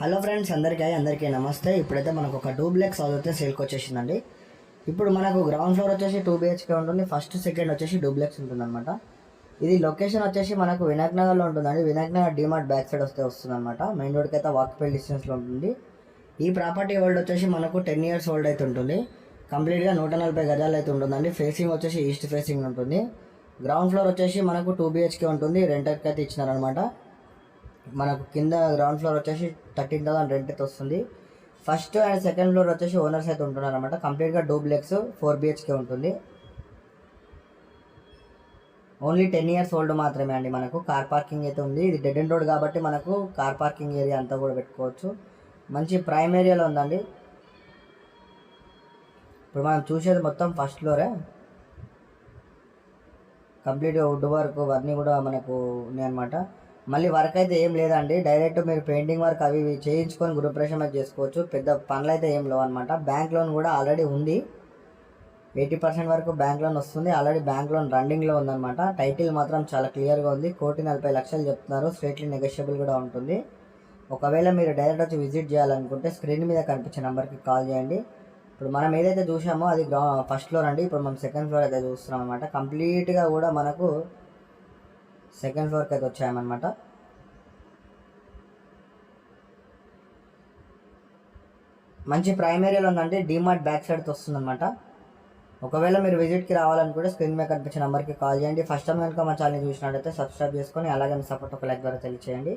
Hello friends, అందరికీ నమస్తే. ఇప్పుడైతే మనకు ఒక డూప్లెక్స్ హౌస్ అయితే సేల్కి వచ్చేసిందండి. ఇప్పుడు మనకు గ్రౌండ్ ఫ్లోర్ వచ్చేసి 2 BHK ఉంటుంది. ఫస్ట్ సెకండ్ వచ్చేసి డూప్లెక్స్ ఉంటుందన్నమాట. ఇది లొకేషన్ వచ్చేసి మనకు వినాయక్ నగర్లో ఉంటుందండి. వినాయక్ నగర్ డిమార్ట్ బ్యాక్ సైడ్ వస్తుందన్నమాట. మెయిన్ రోడ్కి అయితే వాకబుల్ డిస్టెన్స్లో ఉంటుంది. ఈ ప్రాపర్టీ ఓల్డ్ వచ్చేసి మనకు 10 years ఓల్డ్ అయితే ఉంటుంది. కంప్లీట్గా 140 గజాలు అయితే ఉంటుందండి. ఫేసింగ్ వచ్చేసి ఈస్ట్ ఫేసింగ్ ఉంటుంది. గ్రౌండ్ ఫ్లోర్ వచ్చేసి మనకు 2 BHK ఉంటుంది. రెంటర్కి అయితే ఇచ్చినారనమాట. మనకు కింద గ్రౌండ్ ఫ్లోర్ వచ్చేసి 13,000 రెంట్ అయితే వస్తుంది. ఫస్ట్ అండ్ సెకండ్ ఫ్లోర్ వచ్చేసి ఓనర్స్ అయితే ఉంటున్నారు అనమాట. కంప్లీట్గా డూప్లెక్స్ 4 BHK ఉంటుంది. ఓన్లీ 10 years ఓల్డ్ మాత్రమే అండి. మనకు కార్ పార్కింగ్ అయితే ఉంది. ఇది డెడ్ ఎండ్ రోడ్ కాబట్టి మనకు కార్ పార్కింగ్ ఏరియా అంతా కూడా పెట్టుకోవచ్చు. మంచి ప్రైమ్ ఏరియాలో ఉందండి. ఇప్పుడు మనం చూసేది మొత్తం ఫస్ట్ ఫ్లోరే. కంప్లీట్గా వుడ్ వర్క్ అవన్నీ కూడా మనకు ఉన్నాయన్నమాట. మళ్ళీ వర్క్ అయితే ఏం లేదండి. డైరెక్ట్ మీరు పెయింటింగ్ వర్క్ అవి చేయించుకొని గృహప్రవేశం అయితే చేసుకోవచ్చు. పెద్ద పనులు అయితే ఏం లేవు అనమాట. బ్యాంక్ లోన్ కూడా ఆల్రెడీ ఉంది. 80% వరకు బ్యాంక్ లోన్ వస్తుంది. ఆల్రెడీ బ్యాంక్ లోన్ రన్నింగ్లో ఉందన్నమాట. టైటిల్ మాత్రం చాలా క్లియర్గా ఉంది. 1,40,00,000 చెప్తున్నారు. స్ట్రేట్లీ నెగోషియబుల్ కూడా ఉంటుంది. ఒకవేళ మీరు డైరెక్ట్ వచ్చి విజిట్ చేయాలనుకుంటే స్క్రీన్ మీద కనిపించే నెంబర్కి కాల్ చేయండి. ఇప్పుడు మనం ఏదైతే చూసామో అది ఫస్ట్ ఫ్లోర్ అండి. ఇప్పుడు మనం సెకండ్ ఫ్లోర్ అయితే చూస్తున్నాం అనమాట. కంప్లీట్గా కూడా మనకు సెకండ్ ఫ్లోర్కి అయితే వచ్చామన్నమాట. మంచి ప్రైమ్ ఏరియాలో ఉందండి. డిమార్ట్ బ్యాక్ సైడ్తో వస్తుందన్నమాట. ఒకవేళ మీరు విజిట్కి రావాలనుకుంటే స్క్రీన్ మీద కనిపించే నెంబర్కి కాల్ చేయండి. ఫస్ట్ టైం కనుక మా ఛానల్ చూసినట్టయితే సబ్స్క్రైబ్ చేసుకొని అలాగే మీ సపోర్ట్ ఒక లైక్ ద్వారా తెలియచేయండి.